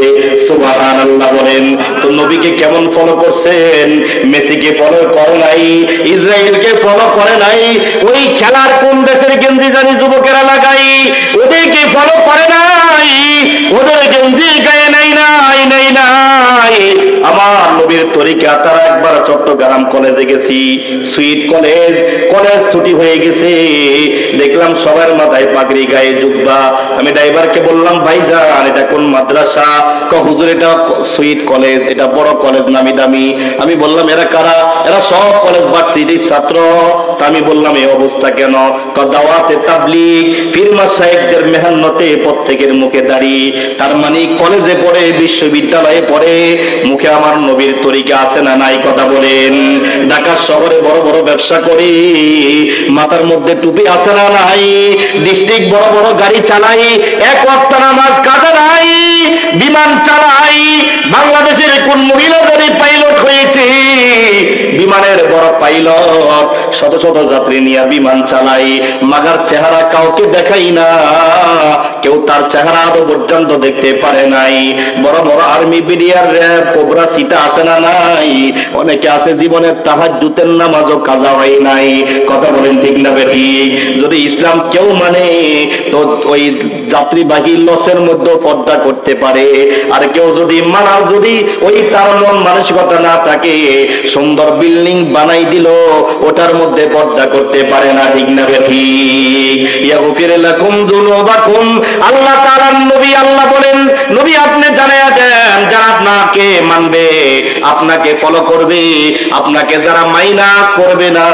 সুবহানাল্লাহ বলেন। তো নবীকে কেমন ফলো করছেন? মেসিকে ফলো করে নাই, ইসরায়েলকে ফলো করে নাই, ওই খেলার কোন দেশের গেঞ্জি জানি যুবকেরা লাগাই, ওদেরকে ফলো করে নাই, ওদের গেঞ্জি গায়ে নাই নাই নাই নাই। আমার নবীর তরিকা। তারা একবার চট্টগ্রাম কলেজে গেছি, সুইট কলেজ ছুটি হয়ে গেছে, দেখলাম সবার মাথায় পাগড়ি, গায়ে জুব্বা। আমি ড্রাইভারকে বললাম, ভাইজান এটা কোন মাদ্রাসা? হুজুর এটা সুইট কলেজ, এটা বড় কলেজ, নামি দামি। আমি বললাম, এরা কারা? এরা সব কলেজ ভার্সিটির ছাত্র। তা আমি বললাম, এই অবস্থা কেন? দাওয়াতে তাবলীগ, পীর মাশায়েখদের মেহনতে প্রত্যেকের মুখে দাড়ি। তার মানে কলেজে পড়ে, বিশ্ববিদ্যালয়ে পড়ে, মুখে আমার নবীর তরিকা আছে না নাই? কথা বলেন। ঢাকা শহরে বড় বড় ব্যবসা করি, মাথার মধ্যে টুপি আছে না নাই? ডিস্ট্রিক্ট বড় বড় গাড়ি চালাই, এক ওয়াক্ত নামাজ কাজা নাই, বিমান চালাই। বাংলাদেশের কোন মহিলা গাড়ি পাইলট হয়েছে? বিমানের বড় পাইলট, শত শত যাত্রী নিয়ে বিমান চালাই। মাগার চেহারা কাউকে দেখাই না, কেউ তার চেহারা আদৌ পর্যন্ত দেখতে পারে নাই। বড় বড় আর্মি, বিডিআর, র্যাব, কোবরা সিটা আছে না নাই? অনেকে আছে জীবনের তাহাজ্জুদের নামাজও কাজা হয় নাই। কথা বলেন ঠিক না ঠিক? যদি ইসলাম কেউ মানে, তো ওই যাত্রীবাহী লসের মধ্যে পর্দা করতে পারে। আর কেউ যদি মানা, যদি ওই তার মন মানসিকতা না থাকে, সুন্দর বিল্ডিং বানাই দিল, ওটার মধ্যে পর্দা করতে পারে না। ঠিক না ঠিক? ইয়াগফির লাকুম যুনুবাকুম। আল্লাহ তাআলার নবী, আল্লাহ বলেন, নবী আপনি জানায়া দেন, যারা আপনাকে মানবে, আপনাকে ফলো করবে, আপনাকে যারা মাইনাস করবে না,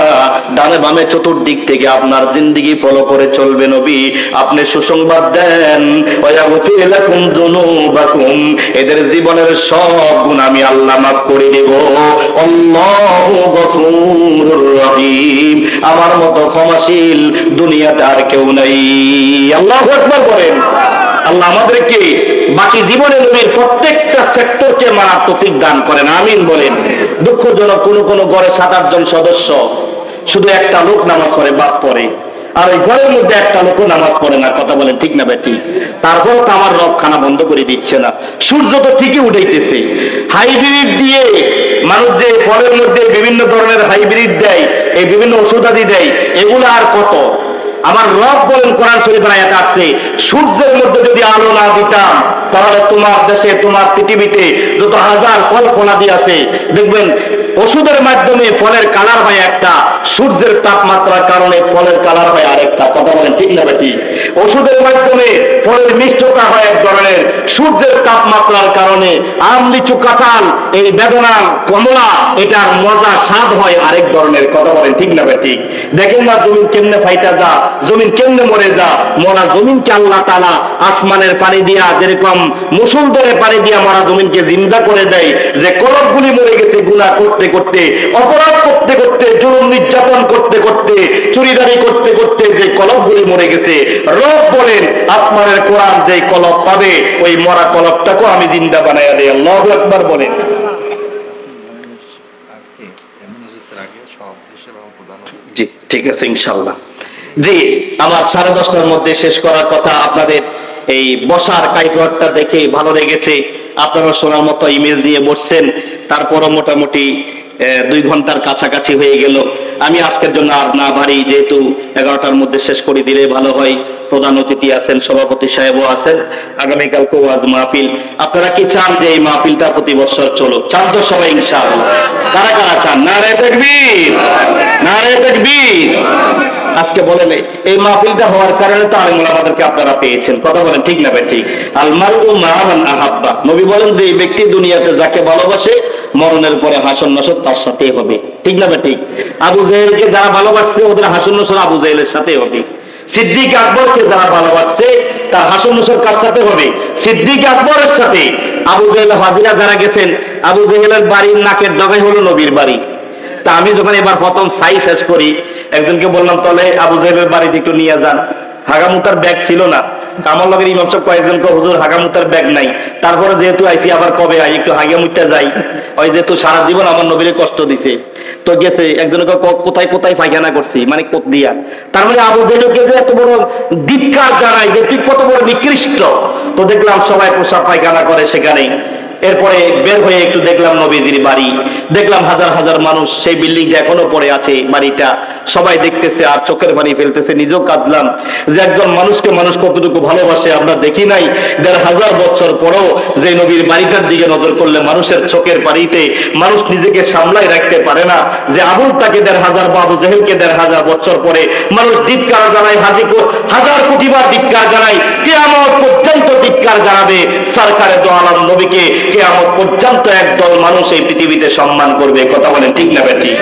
ডানে বামে চতুর্দিক থেকে আপনার জিন্দেগি ফলো করে চলবে। নবী আপনি সুসংবাদ দেন, ওয়াগফির লাকুম যুনুবাকুম, এদের জীবনের সব গুনাহ আমি আল্লাহ মাফ করে দেব। আল্লাহু গফুরুর রহিম, আমার মতো ক্ষমাশীল দুনিয়াতে আর কেউ নাই। আল্লাহু আকবার বলেন। আল্লাহ আমাদেরকে বাকি জীবনে নবীর প্রত্যেকটা সেক্টরকে মানার তৌফিক দান করেন, আমিন বলেন। দুঃখজনক কোন ঘরে 7-8 জন সদস্য, শুধু একটা লোক নামাজ পড়ে, বাপ পড়ে, আর ওই ঘরের মধ্যে একটা লোকও নামাজ পড়ে না। কথা বলেন ঠিক না বেটি? তারপরও তো আমার রব খানা বন্ধ করে দিচ্ছে না। সূর্য তো ঠিকই উঠাইতেছে। হাইব্রিড দিয়ে মানুষ যে ফলের মধ্যে বিভিন্ন ধরনের হাইব্রিড দেয়, এই বিভিন্ন ওষুধাদি দেয়, এগুলো আর কত? আমার রব বলেন কোরআন শরীফের আয়াত আছে, সূর্যের মধ্যে যদি আলো না দিতাম তাহলে তোমার দেশে, তোমার পৃথিবীতে যত হাজার ফল ফলাদি আছে, দেখবেন ওষুধের মাধ্যমে ফলের কালার হয় একটা, সূর্যের তাপমাত্রার কারণে ফলের কালার হয় আরেকটা। কথা বলেন ঠিক না বেটি? ওষুধের মাধ্যমে ফলের মিষ্টতা হয় এক ধরনের, সূর্যের তাপমাত্রার কারণে আম, লিচু, কাঁঠাল, এই বেদনা, কমলা, এটার মজা স্বাদ হয় আরেক ধরনের। কথা বলেন ঠিক না বেটি? দেখেন না জমিন কেমনে ফাইটা যা, জমিন কেমনে মরে যা, মরা জমিনকে আল্লাহ তাআলা আসমানের পানি দিয়া, যেরকম মুসুল ধরে পানি দিয়া মরা জমিনকে জিন্দা করে দেয়, যে কলবগুলি মরে গেছে গুনাহ করতে করতে, অপরাধ করতে করতে, জুলুম নির্যাতন করতে করতে, চুরিদারি করতে করতে যে কলবগুলি মরে গেছে, রব বলেন আসমানের কোরআন যে কলব পাবে, ওই মরা কলবটাকেও আমি জিন্দা বানাইয়া দেই। আল্লাহু আকবার বলেন। জি ঠিক আছে ইনশাআল্লাহ। জি, আমার 10:30টার মধ্যে শেষ করার কথা। আপনাদের এই বসার কাইফিয়তটা দেখে ভালো লেগেছে। আপনারা শোনার মতো ইমেজ দিয়ে বসছেন, তারপরও মোটামুটি 2 ঘন্টার কাছাকাছি হয়ে গেল। আমি আজকের জন্য আর না বাড়ি, যেহেতু 11টার মধ্যে শেষ করে দিলে ভালো হয়। প্রধান অতিথি আছেন, সভাপতি সাহেবও আছেন, আগামীকালকে ওয়াজ মাহফিল। আপনারা কি চান যে এই মাহফিলটা প্রতি বছর চলুক? চান তো সবাই ইনশাআল্লাহ? কারা কারা চান? নারে তাকবীর, নারে তাকবীর। আজকে বলেন এই মাহফিলটা হওয়ার কারণে তো আলেম ওলামাদেরকে আপনারা পেয়েছেন। কথা বলেন ঠিক না ঠিক? আল মারউ মা মান আহাব্বা, নবী বলেন যে এই ব্যক্তি দুনিয়াতে যাকে ভালোবাসে মরণের পরে হাসর নাসর তার সাথেই হবে। ঠিক না ঠিক? আবু জাহেলকে যারা ভালোবাসছে ওদের হাসর নাসর আবু জাহেলের সাথেই হবে। সিদ্দিক আকবরকে যারা ভালোবাসছে তার হাসর নাসর কার সাথে হবে? সিদ্দিক আকবরের সাথে। আবু জাহেল হাজিরা যারা গেছেন, আবু জাহেলের বাড়ির নাকের ডগাই হলো নবীর বাড়ি। তা আমি যখন এবার প্রথম সাই শেষ করি, একজনকে বললাম তাহলে আবু জাহেলের বাড়িতে একটু নিয়ে যান। হাগামুতার ব্যাগ ছিল না। আমার লগের ইমাম সাহেব কয়েকজনকে, হুজুর হাগামুতার ব্যাগ নাই, তারপরে যেহেতু আইসি আবার কবে আই একটু হাগামুতা যাই, ওই যেহেতু সারা জীবন আমার নবীরে কষ্ট দিছে, তো গেছে একজনকে কোথায় কোথায় পায়খানা করছি, মানে কোত দিয়া। তার মানে আবু জাহেলকে যে এত বড় ধিক্কার জানাই যে তুই কত বড় নিকৃষ্ট, তো দেখলাম সবাই পোশাক পায়খানা করে সেখানেই। এরপরে বের হয়ে একটু দেখলাম নবীজির বাড়ি, দেখলাম হাজার হাজার মানুষ, সেই বিল্ডিংটা এখনো পড়ে আছে, বাড়িটা সবাই দেখতেছে আর চোখের পানি ফেলতেছে। নিজেও কাঁদলাম যে একজন মানুষকে মানুষ কতটুকু ভালোবাসে আমরা দেখি নাই। 1500 বছর পরেও যে নবীর বাড়িটার দিকে নজর করলে মানুষের চোখের পানিতে মানুষ নিজেকে সামলাই রাখতে পারে না, যে আবুল তাকে 1500 বা আবু জাহেলকে 1500 বছর পরে মানুষ ধিক্কার জানায়, হাজার কোটিবার ধিক্কার জানায়, কিয়ামত পর্যন্ত ধিক্কার জানাবে সরকারে দো আলম নবীকে। কিয়ামত পর্যন্ত একদল মানুষ এই পৃথিবীতে সম্মান করবে। কথা বলেন ঠিক না ঠিক?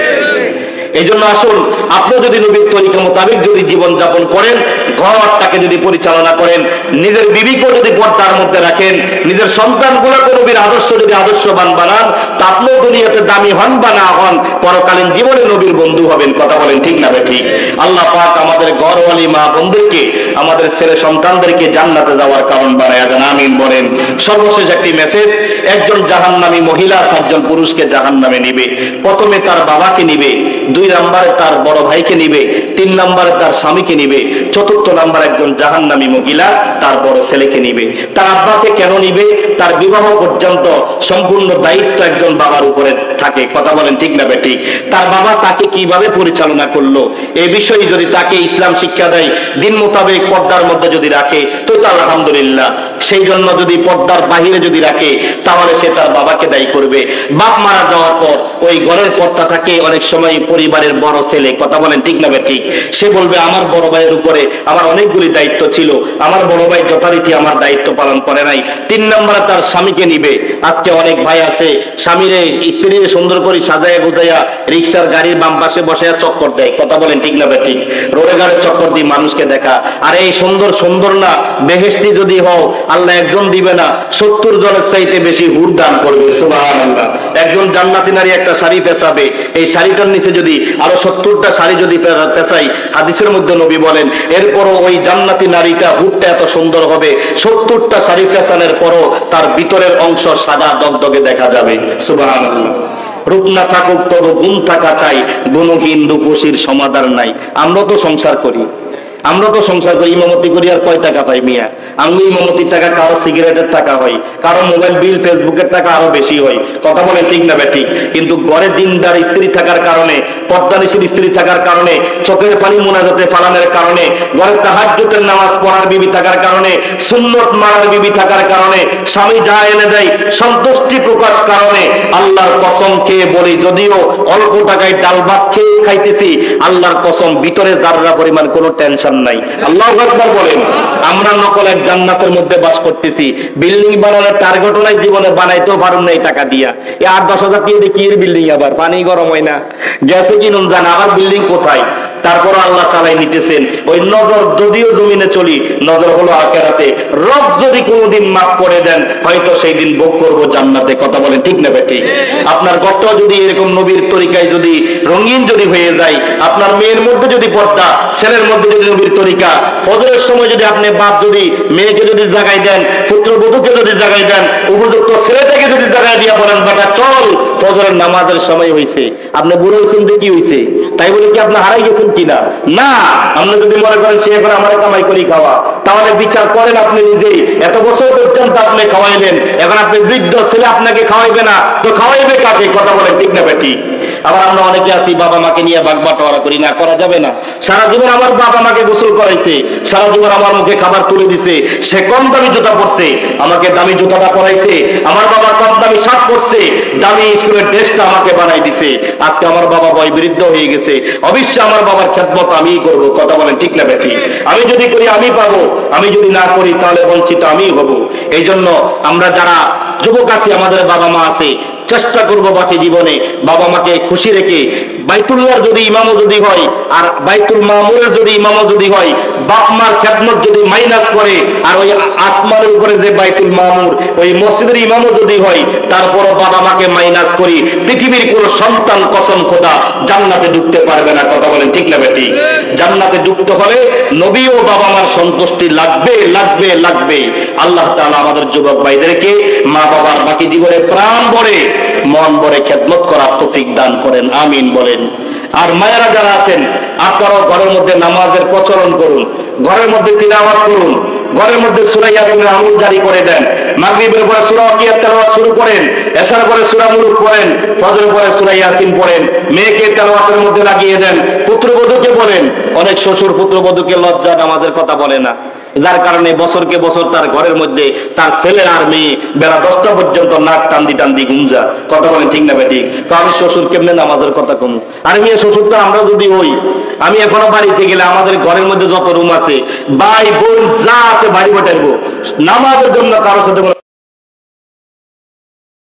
এই জন্য আসুন, আপনি যদি নবীর তরিকা মোতাবেক যদি জীবন যাপন করেন, ঘরটাকে যদি পরিচালনা করেন, নিজের বিবিকেও যদি পর্দার মধ্যে রাখেন, নিজের সন্তানগুলোকে নবীর আদর্শ যদি আদর্শবান বানান, তা আপনিও দুনিয়াতে দামি হন বা না হন, পরকালীন জীবনে নবীর বন্ধু হবেন। কথা বলেন ঠিক না ঠিক? আল্লাহ পাক আমাদের ঘরওয়ালি মা বোনদেরকে, আমাদের ছেলে সন্তানদেরকে জান্নাতে যাওয়ার কারণ বানায় দেন, আমিন বলেন। সর্বশেষ একটি মেসেজ, একজন জাহান্নামী মহিলা 7 জন পুরুষকে জাহান্নামে নিবে। প্রথমে তার বাবাকে নিবে, 2 নম্বরে তার বড় ভাইকে নিবে, 3 নম্বরে তার স্বামীকে নিবে, 4র্থ নম্বরে একজন জাহান্নামী মহিলা তার বড় ছেলেকে নিবে। তার আব্বাকে কেন নিবে? তার বিবাহ পর্যন্ত সম্পূর্ণ দায়িত্ব একজন বাবার উপরে থাকে। কথা বলেন ঠিক না বেটি? তার বাবা তাকে কিভাবে পরিচালনা করলো এই বিষয়ে যদি তাকে ইসলাম শিক্ষা দেয়, দিন মোতাবেক পর্দার মধ্যে যদি রাখে, তো আলহামদুলিল্লাহ। সেই জন্য যদি পর্দার বাহিরে যদি রাখে, তাহলে সে তার বাবাকে দায়ী করবে। বাপ মারা যাওয়ার পর ওই ঘরের কর্তা থাকে অনেক সময় পরিবারের বড় ছেলে, কথা বলেন ঠিক না ঠিক? সে বলবে আমার বড় ভাইয়ের উপরে আমার অনেকগুলি দায়িত্ব ছিল, আমার বড় ভাই যথারীতি আমার দায়িত্ব পালন করে নাই। 3 নম্বরে তার স্বামীকে নিবে। আজকে অনেক ভাই আছে স্বামীরে স্ত্রীরে সুন্দর করে সাজায়া গুজাইয়া রিক্সার গাড়ির বাম পাশে বসে চক্কর দেয়, কথা বলেন ঠিক না ঠিক? রোডে গাড়ে চক্কর দিয়ে মানুষকে দেখা। আর এই সুন্দর সুন্দর না, বেহেশতি যদি হও আল্লাহ একজন দিবে না, 70 জনের চাইতে বেশি হুর দান করবে, সুবহানাল্লাহ। একজন জান্নাতি নারী একটা শাড়ি পেঁচাবে, এই শাড়িটার নিচে যদি আরো 70টা শাড়ি যদি পেঁচাই, হাদিসের মধ্যে নবী বলেন এরপরও ওই জান্নাতি নারীটা হুরটা এত সুন্দর হবে, 70টা শাড়ি পেঁচানোর পরও তার ভিতরের অংশ সাদা দগদগে দেখা যাবে, সুবহানাল্লাহ। রূপ না থাকুক তবু গুণ থাকা চাই, গুণহীন রূপসীর সমাদার নাই। আমরা তো সংসার করি, ইমামতি করি, আর কয় টাকা পাই মিয়া? আমি ইমামতির টাকা, কারো সিগারেটের টাকা হয়, কারো মোবাইল বিল ফেসবুকের টাকা আরো বেশি হয়, কথা বলে ঠিক না ঠিক? কিন্তু ঘরে দিনদার স্ত্রী থাকার কারণে, পর্দানিশীল স্ত্রী থাকার কারণে, চোখের পানি মোনাজাতে ফালানোর কারণে, ঘরে তাহাজ্জুদের নামাজ পড়ার বিবি থাকার কারণে, সুন্নত মারার বিবি থাকার কারণে, স্বামী যা এনে দেয় সন্তুষ্টি প্রকাশ কারণে, আল্লাহর কসম খেয়ে বলি, যদিও অল্প টাকায় ডাল ভাত খেয়ে খাইতেছি, আল্লাহর কসম ভিতরে যাররা পরিমাণ কোনো টেনশন নাই। আল্লাহু আকবার বলেন। আমরা নকল এক জান্নাতের মধ্যে বাস করতেছি। বিল্ডিং বানানোর টার্গেটও নাই, জীবনে বানাইতেও পারুন নাই টাকা দিয়া। এই 8-10 হাজার টাকা দিয়ে কি এর বিল্ডিং? আবার পানি গরম হয় না, গ্যাসে কিনুন জান, আবার বিল্ডিং কোথায়? তারপর আল্লাহ চালাই নিতেছেন। ওই নজর যদিও জমিনে চলি, নজর হলো আখিরাতে। রব যদি কোনোদিন মাফ করে দেন, হয়তো সেই দিন ভোগ করবো জান্নাতে, কথা বলেন ঠিক না ঠিক? আপনার ঘরটাও যদি এরকম নবীর তরিকায় যদি রঙিন যদি হয়ে যায়, আপনার মেয়ের মধ্যে যদি পর্দা, ছেলের মধ্যে যদি নবীর তরিকা, ফজরের সময় যদি আপনি বাপ যদি মেয়েকে যদি জাগাই দেন, পুত্রবধূকে যদি জাগাই দেন, উপযুক্ত ছেলেটাকে যদি জাগাই দিয়া বলেন বেটা চল ফজরের নামাজের সময় হয়েছে, আপনি বুড়ো হয়েছেন যে কি হয়েছে, তাই বলে কি আপনি হারাই গেছেন কিনা? না। আপনি যদি মনে করেন সে এখন আমার কামাই করি খাওয়া, তাহলে বিচার করেন আপনি নিজেই। এত বছর পর্যন্ত আপনি খাওয়াইলেন, এখন আপনি বৃদ্ধ ছেলে, আপনাকে খাওয়াইবে না তো খাওয়াইবে কাকে, কথা বলেন ঠিক না বেটি? আবার আমরা অনেকে আছি বাবা মাকে নিয়ে বাগবাটোয়ারা করি, না করা যাবে না। সারা জীবন আমার বাবা মাকে গোসল করাইছে, সারা জীবন আমার মুখে খাবার তুলে দিছে, সে কম দামি জুতা পরছে, আমাকে দামি জুতাটা পরাইছে, আমার বাবা কম দামি শার্ট পরছে, দামি স্কুলের ড্রেসটা আমাকে বানাই দিছে। আজকে আমার বাবা বয় বৃদ্ধ হয়ে গেছে, অবশ্যই আমার বাবার খেদমত আমিই করব, কথা বলেন ঠিক না বেটি? আমি যদি করি আমি পাবো, আমি যদি না করি তাহলে বঞ্চিত আমিই হব। এই জন্য আমরা যারা যুবক আছি, আমাদের বাবা মা আছে, চেষ্টা করবো বাকি জীবনে বাবা মাকে খুশি রেখে, বাইতুল্লাহর যদি ইমামও যদি হয় আর বাইতুল মামুরের যদি ইমামও যদি হয়, বাপ মার খেদমত যদি মাইনাস করে, আর ওই আসমানের উপরে যে বাইতুল মামুর ওই মসজিদের ইমামও যদি হয়, তারপরও বাবা মাকে মাইনাস করি, পৃথিবীর কোন সন্তান কসম খোদা জান্নাতে ঢুকতে পারবে না, কথা বলেন ঠিক না বেটি? জান্নাতে ঢুকতে হলে নবী ও বাবা মার সন্তুষ্টি লাগবে লাগবে লাগবে। আল্লাহ তাআলা আমাদের যুবক ভাইদেরকে মা বাবার বাকি জীবনে প্রাণ ভরে মন ভরে খেদমত করার তৌফিক দান করেন, আমিন বলেন। আর মায়েরা যারা আছেন, আপনারাও ঘরের মধ্যে নামাজের প্রচলন করুন, ঘরের মধ্যে তিলাওয়াত করুন, ঘরের মধ্যে সূরা ইয়াসিনের আমল জারি করে দেন। মাগরিবের পরে সূরা ওয়াকিয়া তেলাওয়াত শুরু করেন, এশার পরে সূরা মুলুক পড়েন, ফজরের পরে সূরা ইয়াসিন পড়েন, মেয়েকে তেলাওয়াতের মধ্যে লাগিয়ে দেন। পুত্রবধূকে বলেন, অনেক শ্বশুর পুত্রবধূকে লজ্জা নামাজের কথা বলে না, যার কারণে বছরকে বছর তার ঘরের মধ্যে তার ছেলে আর মেয়ে বেলা 10টা পর্যন্ত নাক টান্দি টান্দি গুঞ্জা, কথা বলেন ঠিক না বেটি? আমি শ্বশুর কেমনে নামাজের কথা কম? আর মেয়ে শ্বশুর তো আমরা যদি হই, আমি এখনো বাড়িতে গেলে আমাদের ঘরের মধ্যে যত রুম আছে, ভাই বোন যা আছে বাড়ি বটাইবো, নামাজের জন্য কারোর সাথে